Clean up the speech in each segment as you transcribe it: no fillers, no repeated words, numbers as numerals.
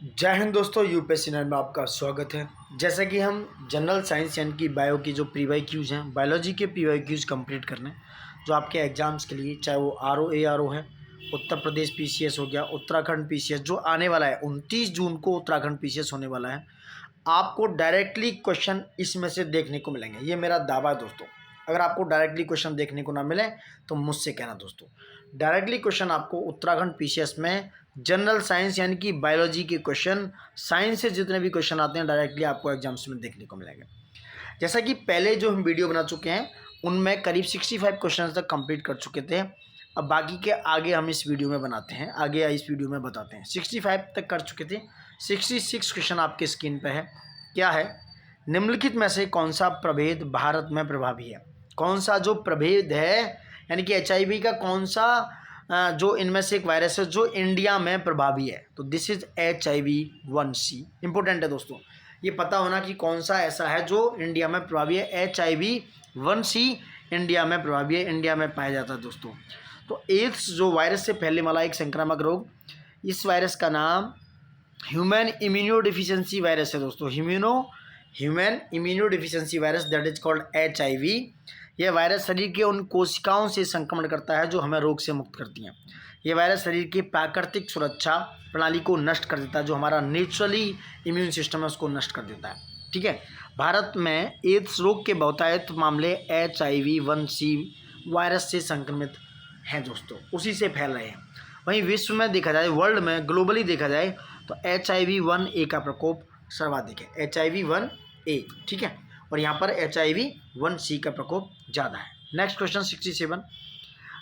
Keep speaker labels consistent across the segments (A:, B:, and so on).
A: जय हिंद दोस्तों, यूपीएससी 9 में आपका स्वागत है। जैसा कि हम जनरल साइंस यानी कि बायो की जो पीवाईक्यूज हैं, बायोलॉजी के पीवाईक्यूज कंप्लीट करने जो आपके एग्जाम्स के लिए, चाहे वो आरओ है, उत्तर प्रदेश पीसीएस हो गया, उत्तराखंड पीसीएस जो आने वाला है 29 जून को उत्तराखंड पीसीएस होने वाला है। आपको डायरेक्टली क्वेश्चन इसमें से देखने को मिलेंगे, ये मेरा दावा है दोस्तों। अगर आपको डायरेक्टली क्वेश्चन देखने को ना मिले तो मुझसे कहना दोस्तों। डायरेक्टली क्वेश्चन आपको उत्तराखंड पीसीएस में जनरल साइंस यानी कि बायोलॉजी के क्वेश्चन, साइंस से जितने भी क्वेश्चन आते हैं डायरेक्टली आपको एग्जाम्स में देखने को मिलेंगे। जैसा कि पहले जो हम वीडियो बना चुके हैं उनमें करीब 65 क्वेश्चन तक कंप्लीट कर चुके थे। अब बाकी के आगे हम इस वीडियो में बनाते हैं, आगे इस वीडियो में बताते हैं। 65 तक कर चुके थे, 66 क्वेश्चन आपके स्क्रीन पे है। क्या है? निम्नलिखित में से कौन सा प्रभेद भारत में प्रभावी है? कौन सा जो प्रभेद है यानी कि HIV का कौन सा जो इनमें से एक वायरस है जो इंडिया में प्रभावी है? तो दिस इज HIV-1C। इंपॉर्टेंट है दोस्तों, ये पता होना कि कौन सा ऐसा है जो इंडिया में प्रभावी है। HIV-1C इंडिया में प्रभावी है, इंडिया में पाया जाता है दोस्तों। तो एड्स जो वायरस से फैलने वाला एक संक्रामक रोग, इस वायरस का नाम ह्यूमन इम्यूनोडिफिशियंसी वायरस है दोस्तों। Human immunodeficiency virus, that is called HIV। यह वायरस शरीर के उन कोशिकाओं से संक्रमण करता है जो हमें रोग से मुक्त करती हैं। यह वायरस शरीर की प्राकृतिक सुरक्षा प्रणाली को नष्ट कर देता है, जो हमारा नेचुरली इम्यून सिस्टम है उसको नष्ट कर देता है। ठीक है, भारत में एड्स रोग के बहुतायत मामले HIV-1C वायरस से संक्रमित हैं दोस्तों, उसी से फैल रहे हैं। वहीं विश्व में देखा जाए, वर्ल्ड में ग्लोबली देखा जाए तो HIV-1A का प्रकोप सर्वाधिक है, HIV-1A। ठीक है, और यहाँ पर HIV-1C का प्रकोप ज़्यादा है। Next question 67,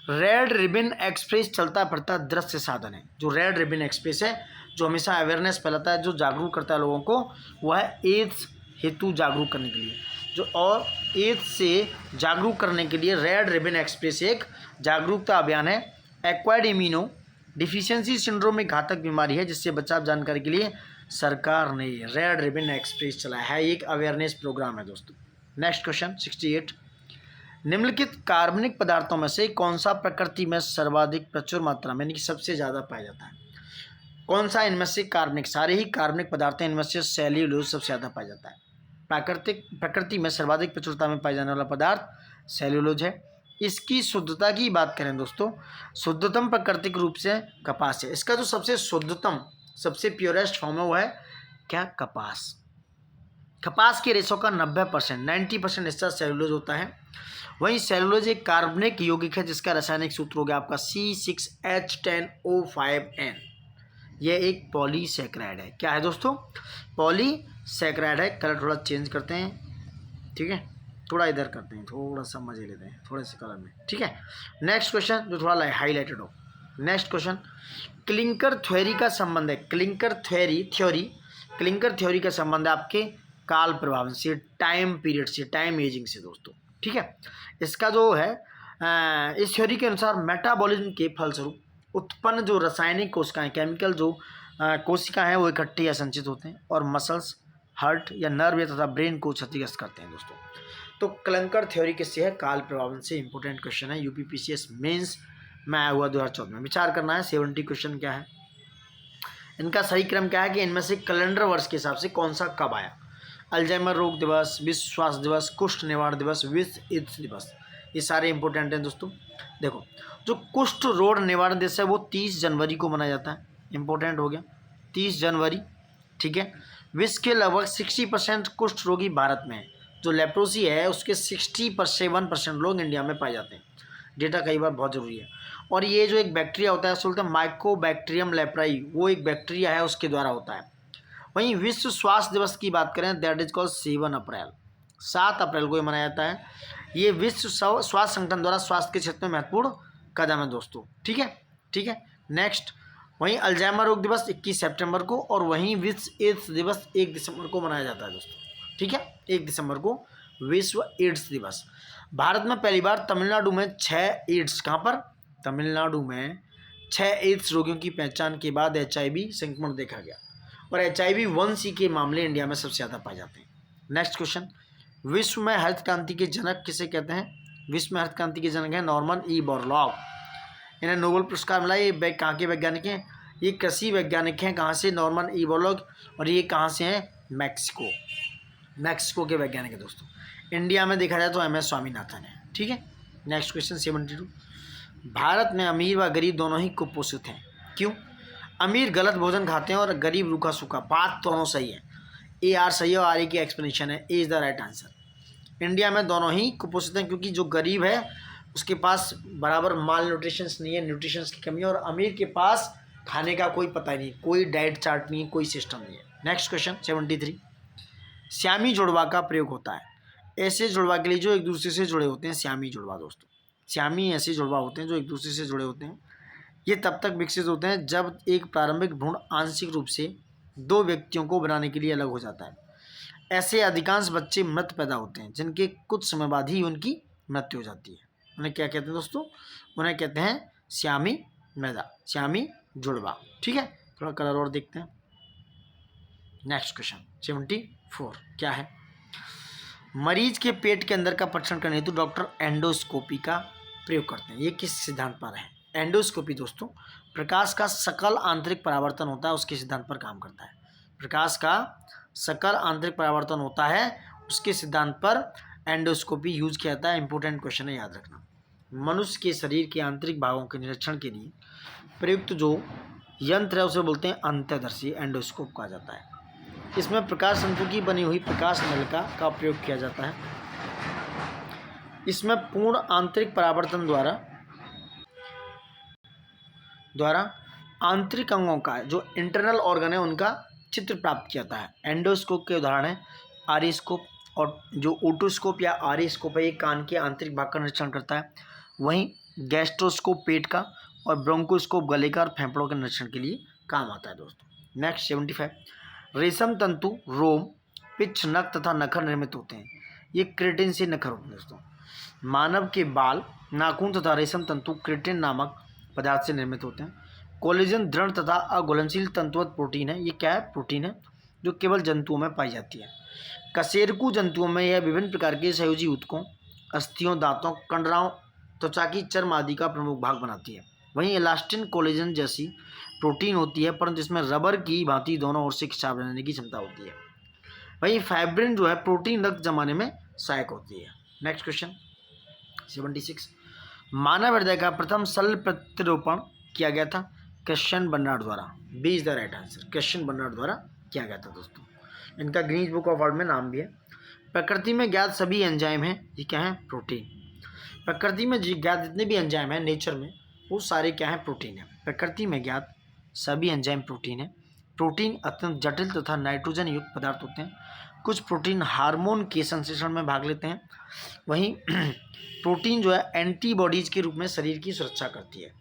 A: red ribbon express चलता फिरता दृश्य साधन है। जो रेड रिबन एक्सप्रेस है जो हमेशा अवेयरनेस फैलाता है, जो जागरूक करता है लोगों को, वह है एड्स हेतु जागरूक करने के लिए। जो और एड्स से जागरूक करने के लिए रेड रिबन एक्सप्रेस एक जागरूकता अभियान है। एक्वायर्ड इम्यूनो डिफिशियंसी सिंड्रोम एक घातक बीमारी है जिससे बचाव जानकारी के लिए सरकार ने रेड रिबन एक्सप्रेस चलाया है, एक अवेयरनेस प्रोग्राम है दोस्तों। नेक्स्ट क्वेश्चन 68, निम्नलिखित कार्बनिक पदार्थों में से कौन सा प्रकृति में सर्वाधिक प्रचुर मात्रा में यानी कि सबसे ज़्यादा पाया जाता है? कौन सा इनमें से कार्बनिक, सारे ही कार्बनिक पदार्थ हैं, इनमें से सेल्यूलोज सबसे ज़्यादा पाया जाता है। प्रकृति में सर्वाधिक प्रचुरता में पाया जाने वाला पदार्थ सेल्यूलोज है। इसकी शुद्धता की बात करें दोस्तों, शुद्धतम प्राकृतिक रूप से कपास है। इसका जो सबसे शुद्धतम, सबसे प्योरेस्ट फॉर्म है वो है क्या? कपास। कपास के रेशों का 90% हिस्सा सेल्यूलोज होता है। वहीं सेल्यूलोज एक कार्बनिक यौगिक है जिसका रासायनिक सूत्र हो गया आपका C6H10O5N। यह एक पॉलीसैकराइड है। क्या है दोस्तों? पॉलीसैकराइड है। कलर थोड़ा चेंज करते हैं, ठीक है, थोड़ा इधर करते हैं, थोड़ा सा मजे लेते हैं थोड़े से कलर में। ठीक है, नेक्स्ट क्वेश्चन जो थोड़ा हाईलाइटेड हो। नेक्स्ट क्वेश्चन, क्लिंकर थ्योरी का संबंध है। क्लिंकर थ्योरी का संबंध है आपके काल प्रभाव से, टाइम पीरियड से, टाइम एजिंग से दोस्तों। ठीक है, इसका जो है इस थ्योरी के अनुसार मेटाबॉलिज्म के फलस्वरूप उत्पन्न जो रासायनिक कोशिकाएं, केमिकल जो कोशिकाएं हैं वो इकट्ठे या संचित होते हैं और मसल्स, हार्ट या नर्व या तथा ब्रेन को क्षतिग्रस्त करते हैं दोस्तों। तो क्लंकर थ्योरी किससे है? काल प्रभावन से। इंपॉर्टेंट क्वेश्चन है, यूपीपीसीएस मेंस में आया हुआ 2014 में। विचार करना है। 70 क्वेश्चन क्या है, इनका सही क्रम क्या है कि इनमें से कैलेंडर वर्ष के हिसाब से कौन सा कब आया? अल्जाइमर रोग दिवस, विश्व स्वास्थ्य दिवस, कुष्ठ निवारण दिवस, विश्व एड्स दिवस, ये सारे इंपॉर्टेंट हैं दोस्तों। देखो, जो कुष्ठ रोग निवारण दिवस है वो 30 जनवरी को मनाया जाता है। इंपॉर्टेंट हो गया, 30 जनवरी। ठीक है, विश्व के लगभग 60% कुष्ठ रोगी भारत में है। जो लेप्रोसी है उसके 67% लोग इंडिया में पाए जाते हैं। डेटा कई बार बहुत ज़रूरी है। और ये जो एक बैक्टीरिया होता है उसको बोलते हैं माइकोबैक्टीरियम लेप्राई, वो एक बैक्टीरिया है उसके द्वारा होता है। वहीं विश्व स्वास्थ्य दिवस की बात करें, दैट इज कॉल्ड 7 अप्रैल, 7 अप्रैल को ये मनाया जाता है। ये विश्व स्वास्थ्य संगठन द्वारा स्वास्थ्य के क्षेत्र में महत्वपूर्ण कदम है दोस्तों। ठीक है, ठीक है। नेक्स्ट, वहीं अल्जाइमर रोग दिवस 21 सितंबर को, और वहीं विश्व एड्स दिवस 1 दिसंबर को मनाया जाता है दोस्तों। ठीक है, 1 दिसंबर को विश्व एड्स दिवस। भारत में पहली बार तमिलनाडु में 6 एड्स, कहाँ पर? तमिलनाडु में 6 एड्स रोगियों की पहचान के बाद HIV संक्रमण देखा गया, और HIV-1C के मामले इंडिया में सबसे ज़्यादा पाए जाते हैं। नेक्स्ट क्वेश्चन, विश्व में हरित क्रांति के जनक किसे कहते हैं? विश्व में हरित क्रांति के जनक हैं नॉर्मन ई बोरलॉग। इन्हें नोबेल पुरस्कार मिला। ये कहाँ के वैज्ञानिक हैं? ये कृषि वैज्ञानिक हैं कहाँ से, नॉर्मन इवोलॉग, और ये कहाँ से हैं, मैक्सिको के वैज्ञानिक है दोस्तों। इंडिया में देखा जाए तो MS स्वामीनाथन है। ठीक है, नेक्स्ट क्वेश्चन 72। भारत में अमीर व गरीब दोनों ही कुपोषित हैं, क्यों? अमीर गलत भोजन खाते हैं और गरीब रूखा सूखा, बात दोनों सही है। AR सही है और RA की एक्सप्लेनेशन है, A is the right answer. India में दोनों ही कुपोषित हैं क्योंकि जो गरीब है उसके पास बराबर माल न्यूट्रिशंस नहीं है, न्यूट्रिशंस की कमी है, और अमीर के पास खाने का कोई पता ही नहीं, कोई डाइट चार्ट नहीं है, कोई सिस्टम नहीं है। Next question 73। श्यामी जुड़वा का प्रयोग होता है ऐसे जुड़वा के लिए जो एक दूसरे से जुड़े होते हैं, श्यामी जुड़वा दोस्तों। श्यामी ऐसे जुड़वा होते हैं जो एक दूसरे से जुड़े होते हैं। ये तब तक विकसित होते हैं जब एक प्रारंभिक भ्रूण आंशिक रूप से दो व्यक्तियों को बनाने के लिए अलग हो जाता है। ऐसे अधिकांश बच्चे मृत पैदा होते हैं जिनके कुछ समय बाद ही उनकी मृत्यु हो जाती है। उन्हें क्या कहते हैं दोस्तों? उन्हें कहते हैं श्यामी मृदा, श्यामी जुड़वा। ठीक है, थोड़ा कलर और देखते हैं। नेक्स्ट क्वेश्चन 74 क्या है? मरीज के पेट के अंदर का परीक्षण करने हेतु डॉक्टर एंडोस्कोपी का प्रयोग करते हैं। ये किस सिद्धांत पर है? एंडोस्कोपी दोस्तों प्रकाश का सकल आंतरिक परावर्तन होता है उसके सिद्धांत पर काम करता है। प्रकाश का सकल आंतरिक परावर्तन होता है उसके सिद्धांत पर एंडोस्कोपी यूज किया जाता है। इंपॉर्टेंट क्वेश्चन है, याद रखना। मनुष्य के शरीर के आंतरिक भागों के निरीक्षण के लिए प्रयुक्त जो यंत्र है उसे बोलते हैं अंतःदर्शी, एंडोस्कोप कहा जाता है। इसमें प्रकाश तंतु की बनी हुई प्रकाश नलिका का प्रयोग किया जाता है। इसमें पूर्ण आंतरिक परावर्तन द्वारा आंतरिक अंगों का जो इंटरनल ऑर्गन है उनका चित्र प्राप्त किया जाता है। एंडोस्कोप के उदाहरण है आरिस्कोप, और जो ओटोस्कोप या आरिस्कोप है ये कान के आंतरिक भाग का निरीक्षण करता है। वहीं गैस्ट्रोस्कोप पेट का, और ब्रोंकोस्कोप गले का और फेफड़ों के निरीक्षण के लिए काम आता है दोस्तों। नेक्स्ट 75। रेशम तंतु, रोम, पिच्छ, नख तथा नखर निर्मित होते हैं। ये क्रेटिन से नखर होते हैं दोस्तों। मानव के बाल, नाखून तथा रेशम तंतु क्रेटिन नामक पदार्थ से निर्मित होते हैं। कोलेजन दृढ़ तथा अघुलनशील तंतुवत प्रोटीन है। ये क्या है? प्रोटीन है जो केवल जंतुओं में पाई जाती है। कशेरुकी जंतुओं में यह विभिन्न प्रकार के सहयोजी ऊतकों, अस्थियों, दांतों, कंडराओं, त्वचा की चर्म आदि का प्रमुख भाग बनाती है। वहीं इलास्टिन कोलेजन जैसी प्रोटीन होती है परंतु इसमें रबर की भांति दोनों ओर से खिंचाव रहने की क्षमता होती है। वहीं फाइब्रिन जो है प्रोटीन रक्त जमाने में सहायक होती है। Next question 76। मानव हृदय का प्रथम शल्य प्रत्यारोपण किया गया था क्रिश्चियन बर्नार्ड द्वारा। B is the right answer, Christian Barnard द्वारा किया गया था दोस्तों। इनका गिनीज बुक ऑफ वर्ल्ड में नाम भी है। प्रकृति में ज्ञात सभी एंजाइम हैं, ये क्या है? प्रोटीन। प्रकृति में ज्ञात जितने भी एंजाइम हैं नेचर में वो सारे क्या हैं? प्रोटीन है। प्रकृति में ज्ञात सभी एंजाइम प्रोटीन है। प्रोटीन अत्यंत जटिल तथा नाइट्रोजन युक्त पदार्थ होते हैं। कुछ प्रोटीन हार्मोन के संश्लेषण में भाग लेते हैं। वहीं प्रोटीन जो है एंटीबॉडीज के रूप में शरीर की सुरक्षा करती है।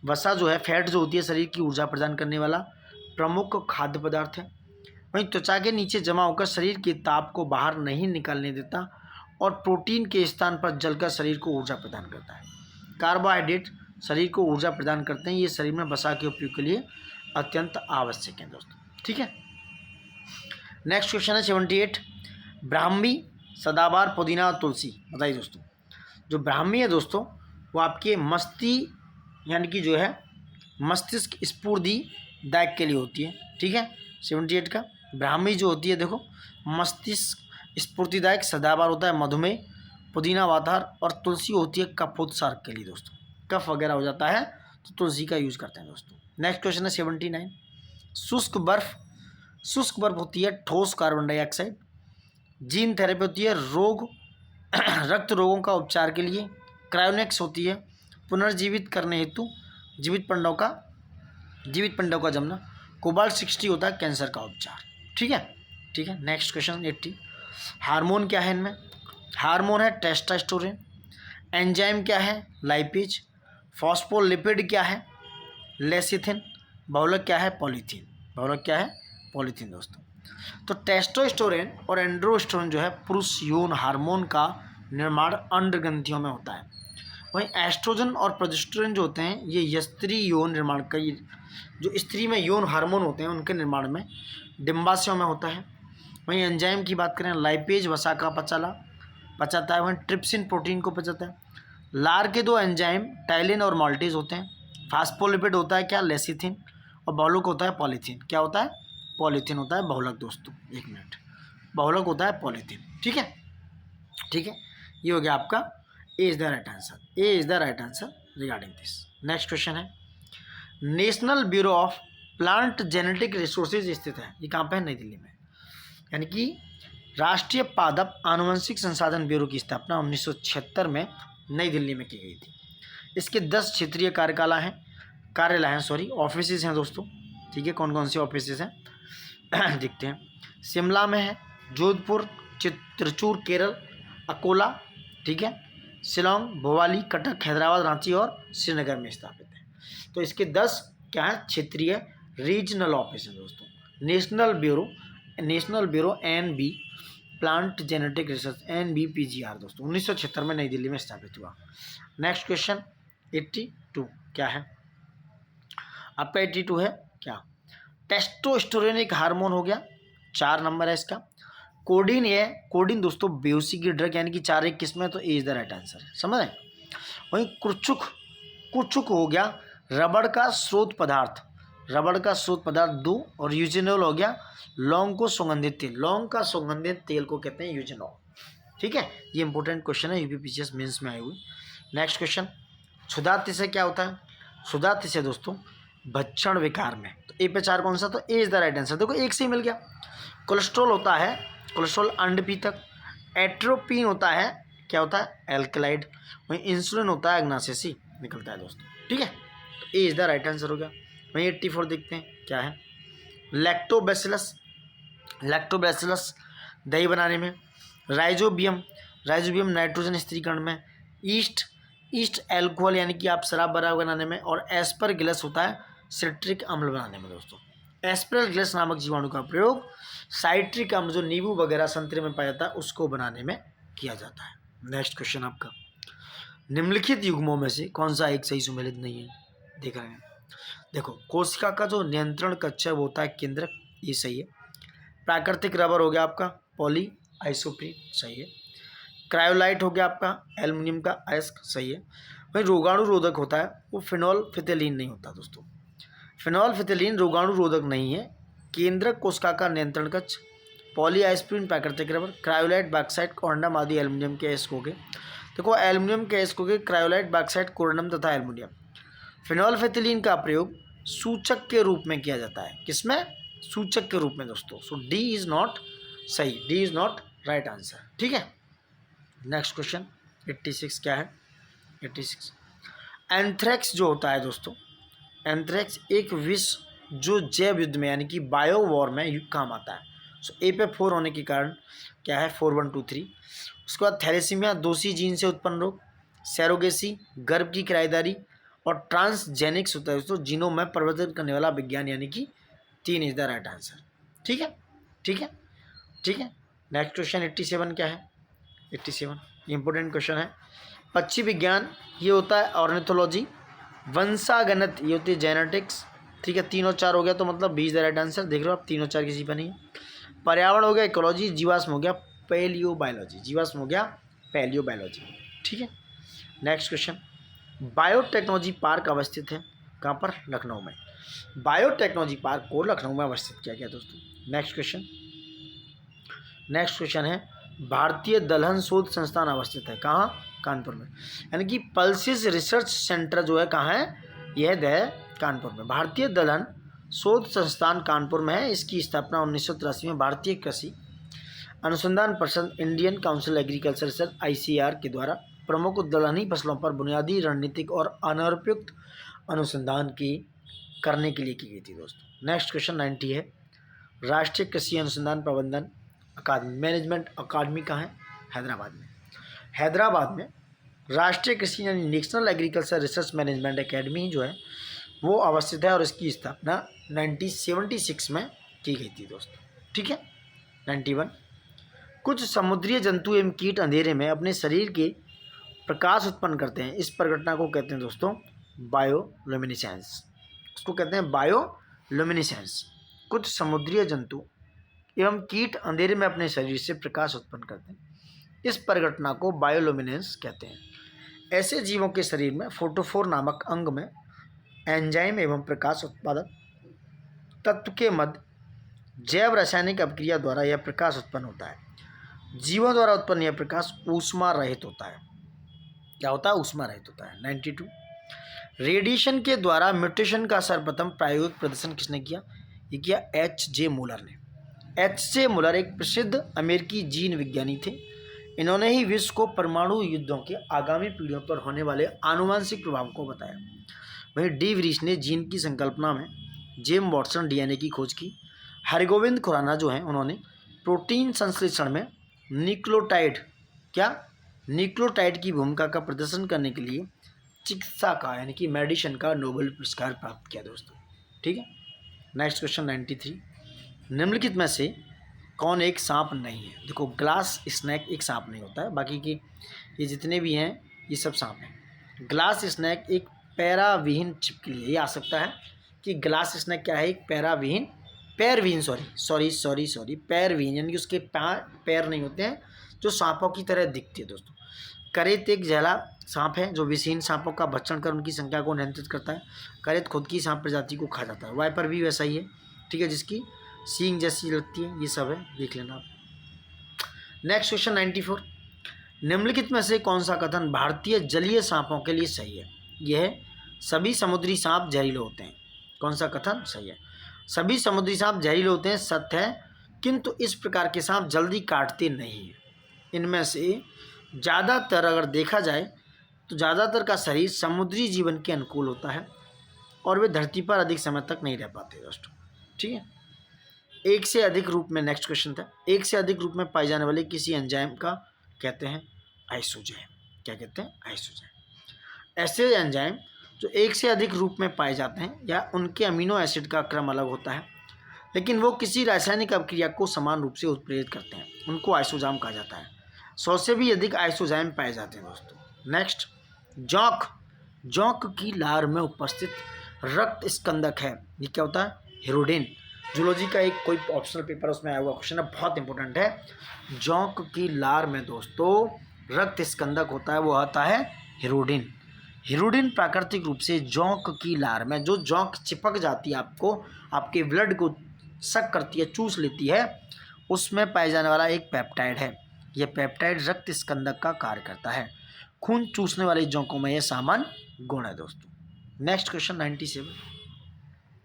A: वसा जो है, फैट जो होती है, शरीर की ऊर्जा प्रदान करने वाला प्रमुख खाद्य पदार्थ है। वहीं त्वचा के नीचे जमा होकर शरीर के ताप को बाहर नहीं निकालने देता और प्रोटीन के स्थान पर जलकर शरीर को ऊर्जा प्रदान करता है। कार्बोहाइड्रेट शरीर को ऊर्जा प्रदान करते हैं। ये शरीर में वसा के उपयोग के लिए अत्यंत आवश्यक है दोस्तों। ठीक है, नेक्स्ट क्वेश्चन है 78। ब्राह्मी, सदाबहार, पुदीना और तुलसी, बताइए दोस्तों। जो ब्राह्मी है दोस्तों वो आपके यानी कि जो है मस्तिष्क स्फूर्तिदायक के लिए होती है। ठीक है, 78 का ब्राह्मी जो होती है देखो मस्तिष्क स्फूर्तिदायक, सदाबहार होता है मधुमेह, पुदीना वाताहार, और तुलसी होती है कफोत्सार के लिए दोस्तों। कफ वगैरह हो जाता है तो तुलसी का यूज़ करते हैं दोस्तों। नेक्स्ट क्वेश्चन है 79। शुष्क बर्फ होती है ठोस कार्बन डाइऑक्साइड। जीन थेरेपी होती है रक्त रोगों का उपचार के लिए। क्रायोनिक्स होती है पुनर्जीवित करने हेतु जीवित पिंडों का जमना। कोबाल्ट 60 होता है कैंसर का उपचार। ठीक है, नेक्स्ट क्वेश्चन 80। हार्मोन क्या है इनमें? हार्मोन है टेस्टोस्टेरोन। एंजाइम क्या है? लाइपेज। फॉस्फोलिपिड क्या है? लेसिथिन। बहुलक क्या है? पॉलीथीन दोस्तों। तो टेस्टोस्टेरोन और एंड्रोस्टेरोन जो है पुरुष यौन हार्मोन का निर्माण अंड ग्रंथियों में होता है। वहीं एस्ट्रोजन और प्रोजेस्टेरोन जो होते हैं ये स्त्री यौन निर्माण का, जो स्त्री में यौन हार्मोन होते हैं उनके निर्माण में डिम्बाशयों में होता है। वहीं एंजाइम की बात करें, लाइपेज वसा का पचाता है। वहीं ट्रिप्सिन प्रोटीन को पचाता है। लार के दो एंजाइम टाइलिन और माल्टेज होते हैं। फास्फोलिपिड होता है क्या? लेसिथिन। और बहुलक होता है पॉलीथीन। क्या होता है? पॉलीथीन होता है बहुलक दोस्तों। एक मिनट, बहुलक होता है पॉलीथीन। ठीक है, ठीक है, ये हो गया आपका A is the right answer. A is the right answer regarding this. Next question है, national bureau of plant genetic resources स्थित है, ये कहाँ पे है? नई दिल्ली में। यानी कि राष्ट्रीय पादप आनुवंशिक संसाधन ब्यूरो की स्थापना 1976 में नई दिल्ली में की गई थी। इसके 10 क्षेत्रीय कार्यालय हैं, ऑफिसेज हैं दोस्तों। ठीक है, कौन कौन से ऑफिसेज हैं देखते हैं। शिमला में है, जोधपुर, त्रिचूर केरल, अकोला, ठीक है, शिलोंग, भोपाली, कटक, हैदराबाद, रांची और श्रीनगर में स्थापित है। तो इसके 10 क्या है? क्षेत्रीय रीजनल ऑफिस हैं दोस्तों। National bureau NB plant genetic research NBPGR दोस्तों 1976 में नई दिल्ली में स्थापित हुआ। नेक्स्ट क्वेश्चन 82 क्या है आपका? 82 है क्या? टेस्टोस्टेरोन एक हार्मोन हो गया, 4 नंबर है इसका। कोडिन दोस्तों बेहोशी की ड्रग, यानी कि 4 एक किस्म है, तो ए इज द राइट आंसर है, समझ रहे? वहीं कुर्चुक हो गया रबड़ का स्रोत पदार्थ 2, और यूजेनोल हो गया लौंग का सुगंधित तेल को कहते हैं यूजेनोल। ठीक है, ये इंपॉर्टेंट क्वेश्चन है, यूपीपीसीएस मेंस में आए हुए। नेक्स्ट क्वेश्चन, क्षुधातिशय क्या होता है? क्षुधातिशय दोस्तों भक्षण विकार में, तो ए पे 4 कौन सा? तो ए इज द राइट आंसर। देखो एक से ही मिल गया। कोलेस्ट्रॉल होता है, कोलेस्ट्रॉल अंडपीतक। एट्रोपिन होता है, क्या होता है? एल्कलाइड। वहीं इंसुलिन होता है अग्नाशयसी निकलता है दोस्तों। ठीक है, तो ए इज द राइट आंसर हो गया। वहीं 84 देखते हैं क्या है? लैक्टोबैसिलस दही बनाने में। राइजोबियम नाइट्रोजन स्थिरीकरण में। ईस्ट एल्कोहल यानी कि आप शराब बनाने में। और एस्परगिलस होता है सिट्रिक अम्ल बनाने में दोस्तों। एस्परगिलस नामक जीवाणु का प्रयोग साइट्रिक अम्ल जो नींबू वगैरह संतरे में पाया जाता है उसको बनाने में किया जाता है। नेक्स्ट क्वेश्चन आपका, निम्नलिखित युग्मों में से कौन सा एक सही सुमेलित नहीं है? देख रहे हैं, देखो कोशिका का जो नियंत्रण कक्ष है वो होता है केंद्रक, ये सही है। प्राकृतिक रबर हो गया आपका पॉली आइसोप्रीन, सही है। क्रायोलाइट हो गया आपका एल्युमिनियम का अयस्क, सही है। वहीं रोगाणु रोधक होता है वो फिनोल्फिथिलीन नहीं होता दोस्तों। फिनोल्फिथिलीन रोगाणु रोधक नहीं है। केंद्रक कोशिका का नियंत्रण कक्ष, पॉली आइसोप्रीन प्राकृतिक रबर, क्रायोलाइट बॉक्साइट कोरंडम आदि एल्युमिनियम के अयस्क हो गए। देखो एल्युमिनियम के अयस्क हो गए क्रायोलाइट बॉक्साइट कोरंडम तथा एल्युमिनियम। फिनोल्फिथिलीन का प्रयोग सूचक के रूप में किया जाता है, किसमें? सूचक के रूप में दोस्तों। सो डी इज नॉट सही, D is not right answer. ठीक है, नेक्स्ट क्वेश्चन 86 क्या है? 86 एंथ्रेक्स जो होता है दोस्तों, एंथ्रेक्स एक विष जो जैव युद्ध में यानी कि बायो वॉर में काम आता है। सो ए पे 4 होने के कारण क्या है? 4123। उसके बाद थैलेसीमिया दोषी जीन से उत्पन्न रोग, सैरोगेसी गर्भ की किराएदारी, और ट्रांसजेनिक्स होता है दोस्तों जीनोम में परिवर्तन करने वाला विज्ञान, यानी कि 3 इज द राइट आंसर। ठीक है, ठीक है, ठीक है। नेक्स्ट क्वेश्चन 87 क्या है? 87 इंपॉर्टेंट क्वेश्चन है। पक्षी विज्ञान ये होता है ऑर्निथोलॉजी। वंशागणित ये होती है जेनेटिक्स। ठीक है, 3 और 4 हो गया तो मतलब 20 द राइट आंसर। देख रहे हो आप 3 और 4 किसी पर नहीं है। पर्यावरण हो गया इकोलॉजी। जीवाश्म हो गया पैलियोबायोलॉजी। ठीक है, नेक्स्ट क्वेश्चन, बायोटेक्नोलॉजी पार्क अवस्थित है कहाँ पर? लखनऊ में। बायोटेक्नोलॉजी पार्क को लखनऊ में अवस्थित किया गया दोस्तों। नेक्स्ट क्वेश्चन है भारतीय दलहन शोध संस्थान अवस्थित है कहाँ? कानपुर में। यानी कि पल्सिस रिसर्च सेंटर जो है कहाँ है? यह है कानपुर में। भारतीय दलहन शोध संस्थान कानपुर में है। इसकी स्थापना 1983 में भारतीय कृषि अनुसंधान परिषद Indian council agriculture research ICAR के द्वारा प्रमुख दलहनी फसलों पर बुनियादी रणनीतिक और अनौपचारिक अनुसंधान करने के लिए की गई थी दोस्तों। नेक्स्ट क्वेश्चन 90 है। राष्ट्रीय कृषि अनुसंधान प्रबंधन अकादमी मैनेजमेंट अकादमी कहाँ है? हैदराबाद में राष्ट्रीय कृषि यानी national agriculture research management academy जो है वो अवस्थित है और इसकी स्थापना 1976 में की गई थी दोस्तों। ठीक है, 91 कुछ समुद्री जंतु एवं कीट अंधेरे में अपने शरीर के प्रकाश उत्पन्न करते हैं। इस प्रघटना को कहते हैं दोस्तों बायोल्यूमिनेसेंस। उसको कहते हैं बायोल्यूमिनेसेंस। कुछ समुद्री जंतु एवं कीट अंधेरे में अपने शरीर से प्रकाश उत्पन्न करते हैं। इस प्रघटना को बायोल्यूमिनेंस कहते हैं। ऐसे जीवों के शरीर में फोटोफोर नामक अंग में एंजाइम एवं प्रकाश उत्पादक तत्व के मध्य जैव रासायनिक अभिक्रिया द्वारा यह प्रकाश उत्पन्न होता है। जीवों द्वारा उत्पन्न यह प्रकाश ऊष्मा रहित होता है। क्या होता है? ऊष्मा रहित होता है। 92 रेडिएशन के द्वारा म्यूटेशन का सर्वप्रथम प्रायोगिक प्रदर्शन किसने किया? ये किया H.J. मूलर ने। H.J. मूलर एक प्रसिद्ध अमेरिकी जीन विज्ञानी थे। इन्होंने ही विश्व को परमाणु युद्धों के आगामी पीढ़ियों पर होने वाले आनुवंशिक प्रभाव को बताया। वहीं डी व्रीस ने जीन की संकल्पना में जेम वॉटसन डीएनए की खोज की। हरगोविंद खुराना जो हैं उन्होंने प्रोटीन संश्लेषण में न्यूक्लियोटाइड की भूमिका का प्रदर्शन करने के लिए चिकित्सा का यानी कि मेडिसिन का नोबेल पुरस्कार प्राप्त किया दोस्तों। ठीक है। नेक्स्ट क्वेश्चन 93 निम्नलिखित में से कौन एक सांप नहीं है? देखो ग्लास स्नैक एक सांप नहीं होता है, बाकी के ये जितने भी हैं ये सब सांप हैं। ग्लास स्नैक एक पैराविहीन छिपकली है। ये आ सकता है कि ग्लास स्नैक क्या है? एक पैरविहीन यानी कि उसके पैर नहीं होते हैं, जो सांपों की तरह दिखती है दोस्तों। करेत एक जहला सांप है जो विषहीन सांपों का भक्षण कर उनकी संख्या को नियंत्रित करता है। करेत खुद की सांप प्रजाति को खा जाता है। वाइपर भी वैसा ही है, ठीक है, जिसकी सींग जैसी लगती है। ये सब है, देख लेना आप। नेक्स्ट क्वेश्चन 94 निम्नलिखित में से कौन सा कथन भारतीय जलीय सांपों के लिए सही है? यह सभी समुद्री सांप जहरीले होते हैं। कौन सा कथन सही है? सभी समुद्री सांप जहरीले होते हैं, सत्य है, किंतु इस प्रकार के सांप जल्दी काटते नहीं हैं। इनमें से ज़्यादातर अगर देखा जाए तो ज़्यादातर का शरीर समुद्री जीवन के अनुकूल होता है और वे धरती पर अधिक समय तक नहीं रह पाते दोस्तों। ठीक है। एक से अधिक रूप में, नेक्स्ट क्वेश्चन था, एक से अधिक रूप में पाए जाने वाले किसी एंजाइम का कहते हैं आइसोजाइम। क्या कहते हैं? आइसोजाइम। ऐसे एंजाइम जो एक से अधिक रूप में पाए जाते हैं या उनके अमीनो एसिड का क्रम अलग होता है लेकिन वो किसी रासायनिक अभिक्रिया को समान रूप से उत्प्रेरित करते हैं, उनको आइसोजाइम कहा जाता है। 100 से भी अधिक आइसोजाइम पाए जाते हैं दोस्तों। नेक्स्ट, जौंक की लार में उपस्थित रक्त स्कंदक है, ये क्या होता है? हिरोडिन। जूलॉजी का एक कोई ऑप्शनल पेपर उसमें आया हुआ क्वेश्चन है, बहुत इंपॉर्टेंट है। जौंक की लार में दोस्तों रक्त स्कंदक होता है, वो आता है हिरोडिन। हिरोडिन प्राकृतिक रूप से जौंक की लार में, जो जौंक चिपक जाती है आपको, आपके ब्लड को सक करती है, चूस लेती है, उसमें पाए जाने वाला एक पेप्टाइड है। यह पेप्टाइड रक्त स्कंदक का कार्य करता है। खून चूसने वाले जौंकों में यह सामान्य गुण है दोस्तों। नेक्स्ट क्वेश्चन 97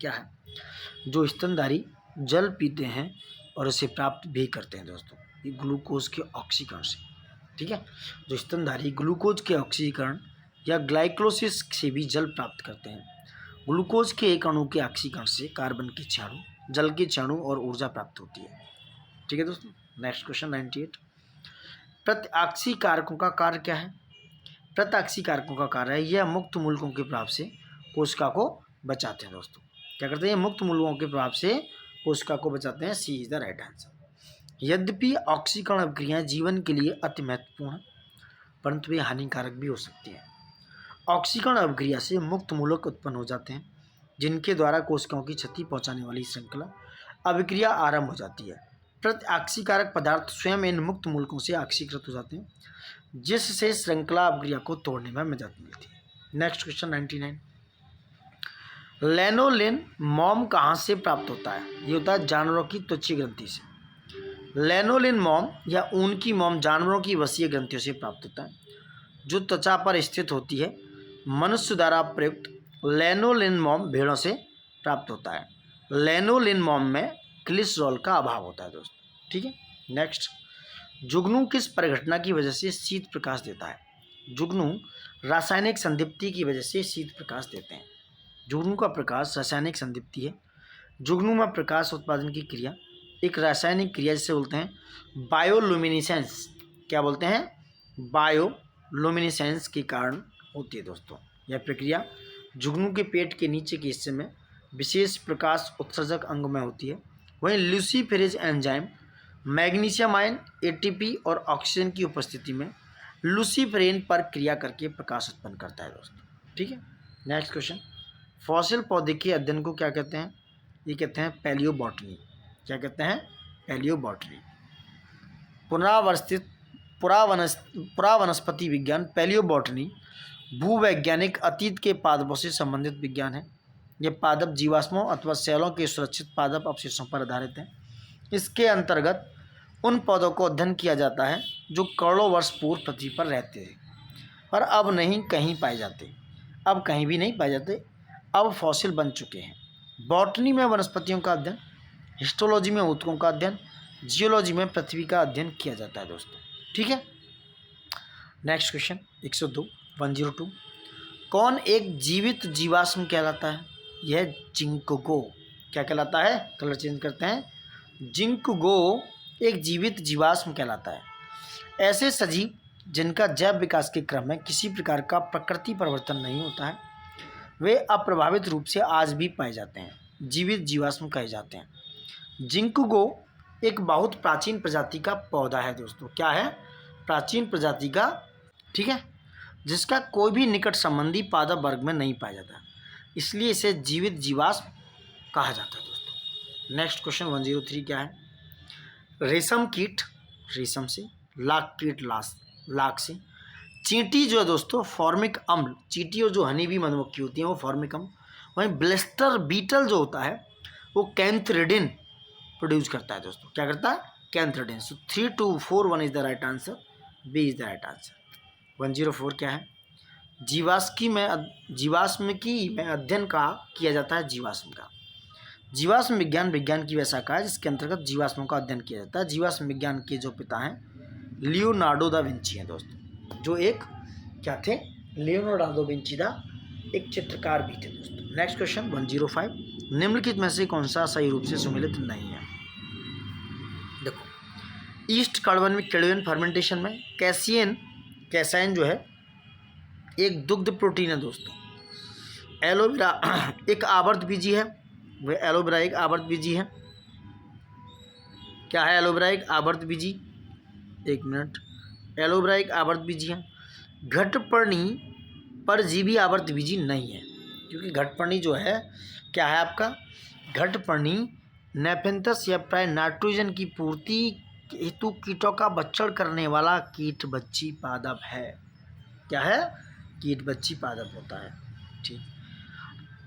A: क्या है? जो स्तनधारी जल पीते हैं और इसे प्राप्त भी करते हैं दोस्तों, ये ग्लूकोज के ऑक्सीकरण से। ठीक है। जो स्तनधारी ग्लूकोज के ऑक्सीकरण या ग्लाइकोलिसिस से भी जल प्राप्त करते हैं। ग्लूकोज के एक अणु के ऑक्सीकरण से कार्बन के क्षाणु, जल के क्षाणु और ऊर्जा प्राप्त होती है। ठीक है दोस्तों। नेक्स्ट क्वेश्चन 98 प्रत्याक्षी कारकों का कार्य क्या है? प्रत्याक्षी कारकों का कार्य है यह मुक्त मूलकों के प्रभाव से कोशिका को बचाते हैं दोस्तों। क्या करते हैं? मुक्त मूलकों के प्रभाव से कोशिका को बचाते हैं। सी इज द राइट आंसर। यद्यपि ऑक्सीकरण अभिक्रियाएं जीवन के लिए अति महत्वपूर्ण है परंतु वे हानिकारक भी हो सकती है। ऑक्सीकरण अभिक्रिया से मुक्त मूलक उत्पन्न हो जाते हैं जिनके द्वारा कोशिकाओं की क्षति पहुंचाने वाली श्रृंखला अभिक्रिया आरंभ हो जाती है। प्रत्याक्षीकारक पदार्थ स्वयं इन मुक्त मूलकों से ऑक्सीकृत हो जाते हैं जिससे श्रृंखला अभिक्रिया को तोड़ने में मदद मिलती है। नेक्स्ट क्वेश्चन 99 लैनोलिन मोम कहाँ से प्राप्त होता है? ये होता है जानवरों की त्वचीय ग्रंथि से। लैनोलिन मोम या ऊन की मोम जानवरों की वसीय ग्रंथियों से प्राप्त होता है जो त्वचा पर स्थित होती है। मनुष्य द्वारा प्रयुक्त लैनोलिन मोम भेड़ों से प्राप्त होता है। लैनोलिन मोम में ग्लिसरॉल का अभाव होता है दोस्तों। ठीक है। नेक्स्ट, जुगनू किस परिघटना की वजह से शीत प्रकाश देता है? जुगनू रासायनिक संदीप्ति की वजह से शीत प्रकाश देते हैं। जुगनू का प्रकाश रासायनिक संदीप्ति है। जुगनू में प्रकाश उत्पादन की क्रिया एक रासायनिक क्रिया जिसे बोलते हैं बायोलुमिनेसेंस। क्या बोलते हैं? बायोलुमिनेसेंस के कारण होती है दोस्तों। यह प्रक्रिया जुगनू के पेट के नीचे के हिस्से में विशेष प्रकाश उत्सर्जक अंग में होती है। वहीं ल्यूसीफेरेज एंजाइम मैग्नीशियम आयन, एटीपी और ऑक्सीजन की उपस्थिति में लूसीफेरेन पर क्रिया करके प्रकाश उत्पन्न करता है दोस्तों। ठीक है। नेक्स्ट क्वेश्चन, फॉसिल पौधे के अध्ययन को क्या कहते हैं? ये कहते हैं पैलियोबॉटनी। क्या कहते हैं? पैलियोबॉटनी। पुरावनस्पति विज्ञान पैलियोबॉटनी भूवैज्ञानिक अतीत के पादपों से संबंधित विज्ञान है। ये पादप जीवाश्मों अथवा सेलों के सुरक्षित पादप अवशेषों पर आधारित हैं। इसके अंतर्गत उन पौधों को अध्ययन किया जाता है जो करोड़ों वर्ष पूर्व पृथ्वी पर रहते थे पर अब नहीं कहीं पाए जाते, अब कहीं भी नहीं पाए जाते, अब फॉसिल बन चुके हैं। बॉटनी में वनस्पतियों का अध्ययन, हिस्टोलॉजी में ऊतकों का अध्ययन, जियोलॉजी में पृथ्वी का अध्ययन किया जाता है दोस्तों। ठीक है, नेक्स्ट क्वेश्चन 102 कौन एक जीवित जीवाश्म कहलाता है? यह जिंकगो। क्या कहलाता है? कलर चेंज करते हैं। जिंकगो एक जीवित जीवाश्म कहलाता है। ऐसे सजीव जिनका जैव विकास के क्रम में किसी प्रकार का प्रकृति परिवर्तन नहीं होता है, वे अप्रभावित रूप से आज भी पाए जाते हैं, जीवित जीवाश्म कहे जाते हैं। जिंकगो एक बहुत प्राचीन प्रजाति का पौधा है दोस्तों। क्या है? प्राचीन प्रजाति का, ठीक है, जिसका कोई भी निकट संबंधी पादप वर्ग में नहीं पाया जाता, इसलिए इसे जीवित जीवाश्म कहा जाता है दोस्तों। नेक्स्ट क्वेश्चन 103 क्या है? रेशम कीट रेशम से, लाख कीट लाख से, चींटी जो है दोस्तों फॉर्मिक अम्ल, चींटी और जो हनी भी मधुमक्खी होती है वो फॉर्मिक अम्ल, वहीं ब्लेस्टर बीटल जो होता है वो कैंथ्रेडिन प्रोड्यूस करता है दोस्तों। क्या करता है? Cantharidin. So 3, 2, 4, 1 is the right answer, B is the right answer. 104 क्या है? जीवाश्मिकी में अध्ययन का किया जाता है जीवाश्म का। जीवाश्म विज्ञान की वह शाखा है जिसके अंतर्गत जीवाश्मों का अध्ययन किया जाता है। जीवाश्म विज्ञान के जो पिता हैं लियोनार्डो दा विंची हैं दोस्तों, जो एक क्या थे? लियोनार्डो दा विंची दा एक चित्रकार भी थे दोस्तों। नेक्स्ट क्वेश्चन 105 निम्नलिखित में से कौन सा सही रूप से सुमेलित नहीं है? देखो, ईस्ट कार्बन फर्मेंटेशन में कैसाइन जो है एक दुग्ध प्रोटीन है दोस्तों। एलोवेरा एक आवर्त बीजी है, वह एलोवेरा एक आवर्त बीजी है। क्या है एलोवेरा? एक आवर्त बीजी। एक मिनट, एलोवेरा एक आवर्त बीजी है। घटपर्णी परजीवी आवर्त बीजी नहीं है, क्योंकि घटपर्णी जो है क्या है आपका? घटपर्णी नेफेंथस या प्राय नाइट्रोजन की पूर्ति हेतु कीटों का भक्षण करने वाला कीट बच्ची पादप है। क्या है? कीट बच्ची पादप होता है। ठीक,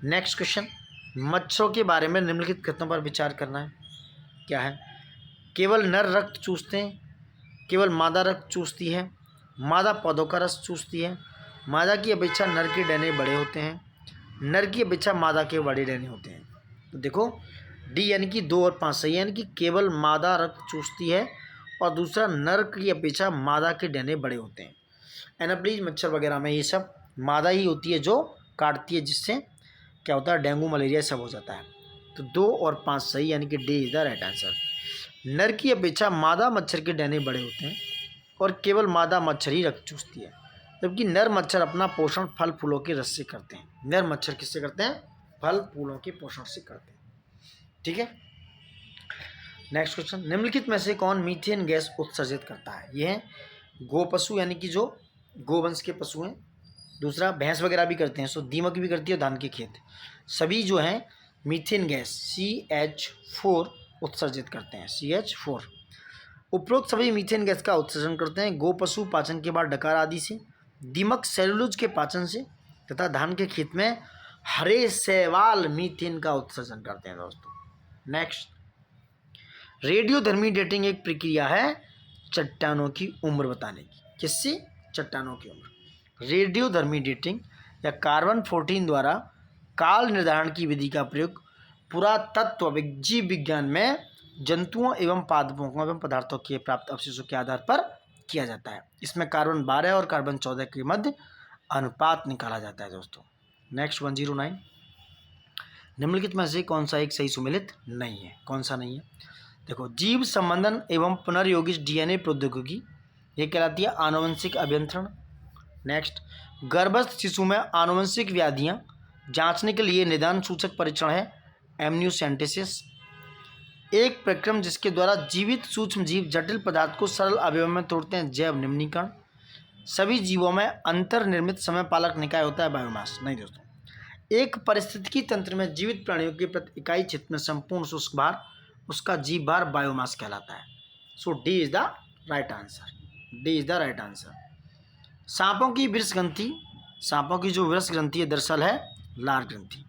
A: नेक्स्ट क्वेश्चन, मच्छरों के बारे में निम्नलिखित कथनों पर विचार करना है। क्या है? केवल नर रक्त चूसते हैं, केवल मादा रक्त चूसती है, मादा पौधों का रस चूसती है, मादा की अपेक्षा नर के डने बड़े होते हैं, नर की अपेक्षा मादा के बड़े डने होते हैं। तो देखो डी यानी कि 2 और 5 सही है, यानी कि केवल मादा रक्त चूसती है और दूसरा नर की अपेक्षा मादा के डने बड़े होते हैं। एनाप्लीज मच्छर वगैरह में ये सब मादा ही होती है जो काटती है, जिससे क्या होता है? डेंगू मलेरिया सब हो जाता है। तो 2 और 5 सही, यानी कि D is the right answer. नर की अपेक्षा मादा मच्छर के डने बड़े होते हैं और केवल मादा मच्छर ही रक्त चूसती है, जबकि नर मच्छर अपना पोषण फल फूलों के रस से करते हैं। नर मच्छर किससे करते हैं? फल फूलों के पोषण से करते हैं। ठीक है, नेक्स्ट क्वेश्चन, निम्नलिखित में से कौन मीथेन गैस उत्सर्जित करता है? ये है गोपशु, यानी कि जो गोवंश के पशु हैं। दूसरा भैंस वगैरह भी करते हैं, सो दीमक भी करती है, धान के खेत, सभी जो हैं मीथेन गैस CH4 उत्सर्जित करते हैं। CH4 उपरोक्त सभी मीथेन गैस का उत्सर्जन करते हैं। गोपशु पाचन के बाद डकार आदि से, दीमक सेलुलोज के पाचन से, तथा धान के खेत में हरे शैवाल मीथेन का उत्सर्जन करते हैं दोस्तों। नेक्स्ट, रेडियोधर्मी डेटिंग एक प्रक्रिया है चट्टानों की उम्र बताने की। किससे? चट्टानों की उम्र। रेडियोधर्मी डेटिंग या कार्बन 14 द्वारा काल निर्धारण की विधि का प्रयोग पुरातत्व जीव विज्ञान में जंतुओं एवं पादपों एवं पदार्थों के प्राप्त अवशेषों के आधार पर किया जाता है। इसमें कार्बन 12 और कार्बन 14 के मध्य अनुपात निकाला जाता है दोस्तों। नेक्स्ट 109 निम्नलिखित में से कौन सा एक सही सुमेलित नहीं है? कौन सा नहीं है? देखो, जीव संबंधन एवं पुनर्योगित DNA प्रौद्योगिकी, ये कहलाती है आनुवंशिक अभियंत्रण। नेक्स्ट, गर्भस्थ शिशु में आनुवंशिक व्याधियां जांचने के लिए निदान सूचक परीक्षण है एमनियोसेंटेसिस, एक प्रक्रम जिसके द्वारा जीवित सूक्ष्म जीव जटिल पदार्थ को सरल अवयव में तोड़ते हैं जैव निम्नीकरण। सभी जीवों में अंतर्निर्मित समय पालक निकाय होता है बायोमास नहीं दोस्तों। एक पारिस्थितिकी तंत्र में जीवित प्राणियों के प्रति इकाई क्षेत्र में संपूर्ण शुष्क भार उसका जीव भार बायोमास कहलाता है। So D is the right answer, D is the right answer. सांपों की विरस ग्रंथि, सांपों की जो विरस ग्रंथि है दरअसल है लार ग्रंथि।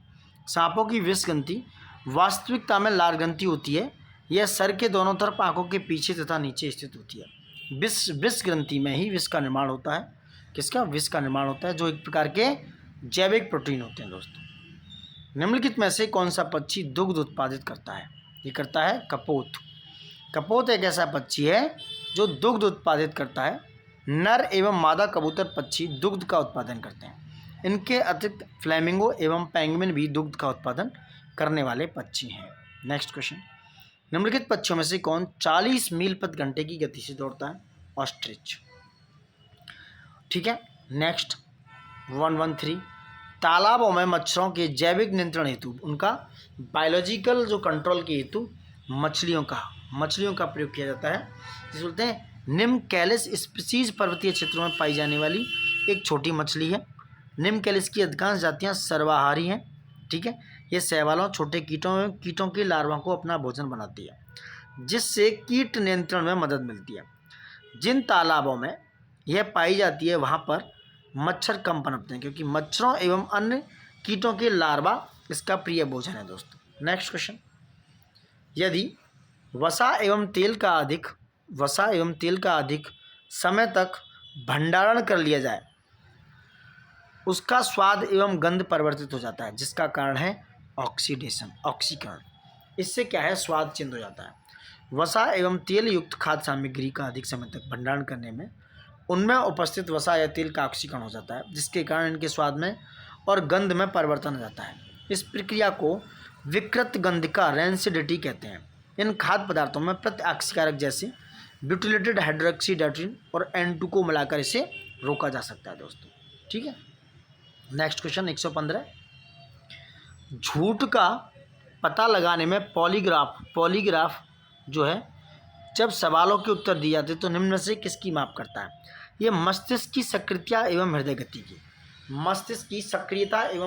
A: सांपों की विष ग्रंथि वास्तविकता में लार ग्रंथि होती है। यह सर के दोनों तरफ आंखों के पीछे तथा नीचे स्थित होती है। विष ग्रंथि में ही विष का निर्माण होता है। किसका? विष का निर्माण होता है, जो एक प्रकार के जैविक प्रोटीन होते हैं दोस्तों। निम्नलिखित में से कौन सा पक्षी दुग्ध उत्पादित करता है? ये करता है कपोत। कपोत एक ऐसा पक्षी है जो दुग्ध उत्पादित करता है। नर एवं मादा कबूतर पक्षी दुग्ध का उत्पादन करते हैं। इनके अतिरिक्त फ्लेमिंगो एवं पेंगुइन भी दुग्ध का उत्पादन करने वाले पक्षी हैं। नेक्स्ट क्वेश्चन, निम्नलिखित पक्षियों में से कौन 40 मील प्रति घंटे की गति से दौड़ता है? ऑस्ट्रिच। ठीक है। नेक्स्ट 113, तालाबों में मच्छरों के जैविक नियंत्रण हेतु, उनका बायोलॉजिकल जो कंट्रोल के हेतु मछलियों का प्रयोग किया जाता है। जिसे बोलते हैं निम्नकैलिस स्पीसीज पर्वतीय क्षेत्रों में पाई जाने वाली एक छोटी मछली है। निम्नकैलिस की अधिकांश जातियां सर्वाहारी हैं। ठीक है। ये शैवालों, छोटे कीटों के लार्वा को अपना भोजन बनाती है, जिससे कीट नियंत्रण में मदद मिलती है। जिन तालाबों में यह पाई जाती है वहाँ पर मच्छर कम पनपते हैं, क्योंकि मच्छरों एवं अन्य कीटों के लार्वा इसका प्रिय भोजन है दोस्तों। नेक्स्ट क्वेश्चन, यदि वसा एवं तेल का अधिक समय तक भंडारण कर लिया जाए, उसका स्वाद एवं गंध परिवर्तित हो जाता है, जिसका कारण है ऑक्सीकरण। इससे क्या है? स्वाद चेंज हो जाता है। वसा एवं तेल युक्त खाद्य सामग्री का अधिक समय तक भंडारण करने में उनमें उपस्थित वसा या तेल का ऑक्सीकरण हो जाता है, जिसके कारण इनके स्वाद में और गंध में परिवर्तन हो जाता है। इस प्रक्रिया को विकृत गंध का रेंसिडिटी कहते हैं। इन खाद्य पदार्थों में प्रत्यऑक्सीकारक जैसे ब्यूटिलेटेड हाइड्रोक्सीडाइट्रिन और N2 को मिलाकर इसे रोका जा सकता है दोस्तों। ठीक है। नेक्स्ट क्वेश्चन 115, झूठ का पता लगाने में पॉलीग्राफ जो है जब सवालों के उत्तर दिए जाते तो निम्न में से किसकी माप करता है? ये मस्तिष्क की सक्रियता एवं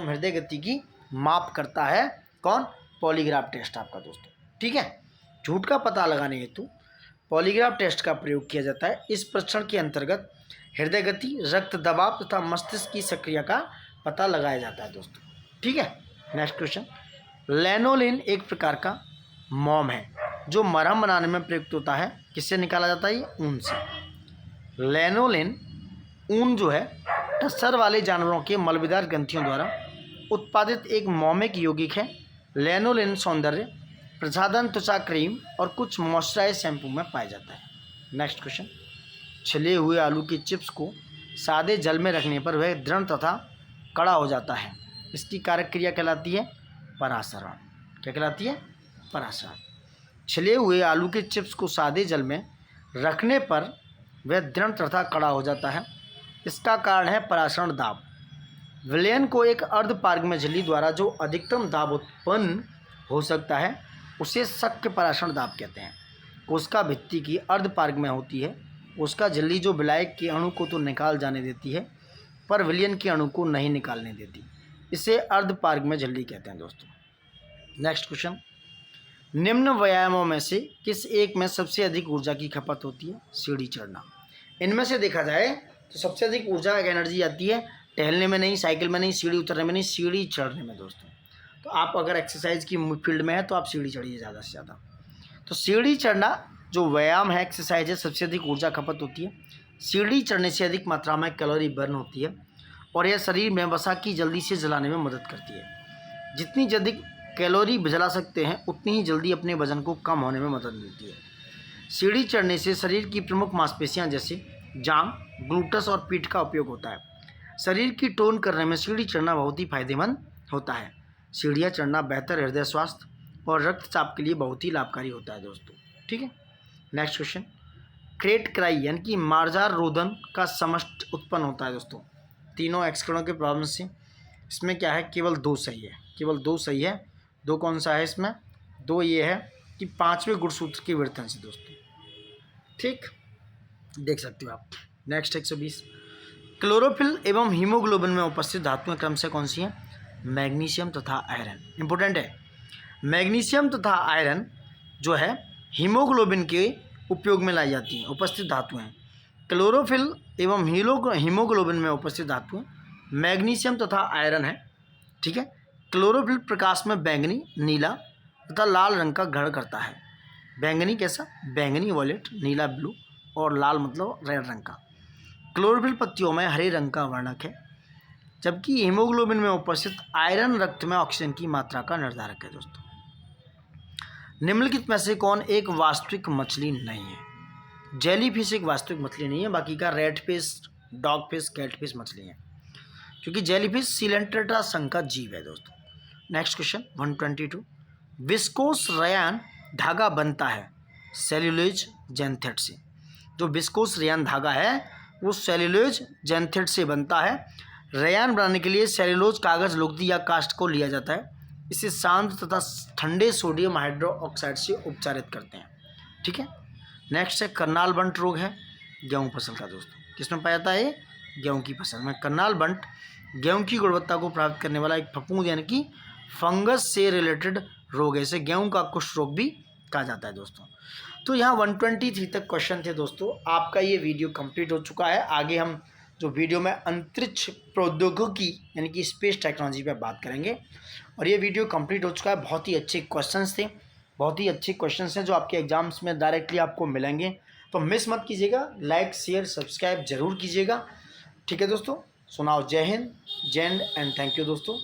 A: हृदय गति की माप करता है। कौन? पॉलीग्राफ टेस्ट आपका दोस्तों। ठीक है। झूठ का पता लगाने हेतु पॉलीग्राफ टेस्ट का प्रयोग किया जाता है। इस परीक्षण के अंतर्गत हृदय गति, रक्त दबाव तथा मस्तिष्क की सक्रियता का पता लगाया जाता है दोस्तों। ठीक है। नेक्स्ट क्वेश्चन, लैनोलिन एक प्रकार का मोम है जो मरहम बनाने में प्रयुक्त होता है। किससे निकाला जाता है? ये ऊन से। लैनोलिन ऊन जो है टस्सर वाले जानवरों के मलबेदार ग्रंथियों द्वारा उत्पादित एक मौमिक यौगिक है। लैनोलिन सौंदर्य प्रसाधन, त्वचा क्रीम और कुछ मॉइस्चराइज शैम्पू में पाया जाता है। नेक्स्ट क्वेश्चन, छिले हुए आलू के चिप्स को सादे जल में रखने पर वह दृढ़ तथा कड़ा हो जाता है। इसकी कारक क्रिया कहलाती है परासरण। क्या कहलाती है? परासरण। छिले हुए आलू के चिप्स को सादे जल में रखने पर वह दृढ़ तथा कड़ा हो जाता है। इसका कारण है परासरण दाब। विलयन को एक अर्धपारगम्य झिल्ली द्वारा जो अधिकतम दाब उत्पन्न हो सकता है उसे शक्य परासरण दाब कहते हैं। कोशिका भित्ति की अर्धपारगम्य होती है। उसका झिल्ली जो विलायक के अणु को तो निकाल जाने देती है पर विलयन के अणु को नहीं निकालने देती, इसे अर्धपारगम्य झिल्ली कहते हैं दोस्तों। नेक्स्ट क्वेश्चन, निम्न व्यायामों में से किस एक में सबसे अधिक ऊर्जा की खपत होती है? सीढ़ी चढ़ना। इनमें से देखा जाए तो सबसे अधिक ऊर्जा एनर्जी आती है टहलने में नहीं, साइकिल में नहीं, सीढ़ी उतरने में नहीं, सीढ़ी चढ़ने में दोस्तों। तो आप अगर एक्सरसाइज की फील्ड में है तो आप सीढ़ी चढ़िए ज़्यादा से ज़्यादा। तो सीढ़ी चढ़ना जो व्यायाम है, एक्सरसाइज है, सबसे अधिक ऊर्जा खपत होती है। सीढ़ी चढ़ने से अधिक मात्रा में कैलोरी बर्न होती है और यह शरीर में वसा की जल्दी से जलाने में मदद करती है। जितनी जल्दी कैलोरी जला सकते हैं उतनी ही जल्दी अपने वजन को कम होने में मदद मिलती है। सीढ़ी चढ़ने से शरीर की प्रमुख मांसपेशियां जैसे जांघ, ग्लूटस और पीठ का उपयोग होता है। शरीर की टोन करने में सीढ़ी चढ़ना बहुत ही फायदेमंद होता है। सीढ़ियाँ चढ़ना बेहतर हृदय स्वास्थ्य और रक्तचाप के लिए बहुत ही लाभकारी होता है दोस्तों। ठीक है। नेक्स्ट क्वेश्चन, क्रेट क्राई यानी कि मार्जार रोदन का समष्ट उत्पन्न होता है दोस्तों तीनों एक्सकरणों के प्रॉब्लम से। इसमें क्या है? केवल दो सही है, केवल दो सही है। दो कौन सा है इसमें? दो ये है कि पांचवें गुणसूत्र के विवर्तन से दोस्तों। ठीक, देख सकते हो आप। नेक्स्ट 120, क्लोरोफिल एवं हीमोग्लोबिन में उपस्थित धातुएं क्रम से कौन सी हैं? मैग्नीशियम तथा आयरन। इंपॉर्टेंट है। मैग्नीशियम तथा आयरन जो है हीमोग्लोबिन के उपयोग में लाई जाती हैं, उपस्थित धातुएं हैं। क्लोरोफिल एवं हीमोग्लोबिन में उपस्थित धातुएं मैग्नीशियम तथा आयरन है। ठीक है। क्लोरोफिल प्रकाश में बैंगनी, नीला तथा लाल रंग का ग्रहण करता है। बैंगनी कैसा? बैंगनी वॉयलेट, नीला ब्लू और लाल मतलब रेड रंग का। क्लोरोफिल पत्तियों में हरे रंग का वर्णक है, जबकि हीमोग्लोबिन में उपस्थित आयरन रक्त में ऑक्सीजन की मात्रा का निर्धारक है। दोस्तों, निम्नलिखित में से कौन एक वास्तविक मछली नहीं है? जेलीफिश एक वास्तविक मछली नहीं है, बाकी का red fish, dog fish, cat fish मछली है, क्योंकि जेलीफिश सिलेंट्रेटा संघ का जीव है। दोस्तों, नेक्स्ट क्वेश्चन 122। विस्कोस रेयान धागा बनता है सेल्यूलोज जैंथेट से। जो विस्कोस रेयान धागा है वो सेल्यूलोज जैंथेट से बनता है। रेयान बनाने के लिए सेल्यूलोज, कागज, लुगदी या काष्ठ को लिया जाता है। इसे शांत तथा ठंडे सोडियम हाइड्रोक्साइड से उपचारित करते हैं। ठीक है। नेक्स्ट है करनाल बंट रोग है गेहूँ फसल का। दोस्तों, किसमें पाया जाता है? ये गेहूँ की फसल में। करनाल बंट गेहूँ की गुणवत्ता को प्रभावित करने वाला एक फफूंद यानी कि फंगस से रिलेटेड रोग है। इसे गेहूँ का कुष्ठ रोग भी कहा जाता है। दोस्तों, तो यहाँ 123 तक क्वेश्चन थे। दोस्तों, आपका ये वीडियो कंप्लीट हो चुका है। आगे हम जो वीडियो में अंतरिक्ष प्रौद्योगिकी यानी कि स्पेस टेक्नोलॉजी पे बात करेंगे, और ये वीडियो कंप्लीट हो चुका है। बहुत ही अच्छे क्वेश्चंस थे, बहुत ही अच्छे क्वेश्चंस हैं जो आपके एग्जाम्स में डायरेक्टली आपको मिलेंगे। तो मिस मत कीजिएगा, लाइक शेयर सब्सक्राइब जरूर कीजिएगा। ठीक है दोस्तों, सुनाओ। जय हिंद, जय हिंद एंड थैंक यू दोस्तों।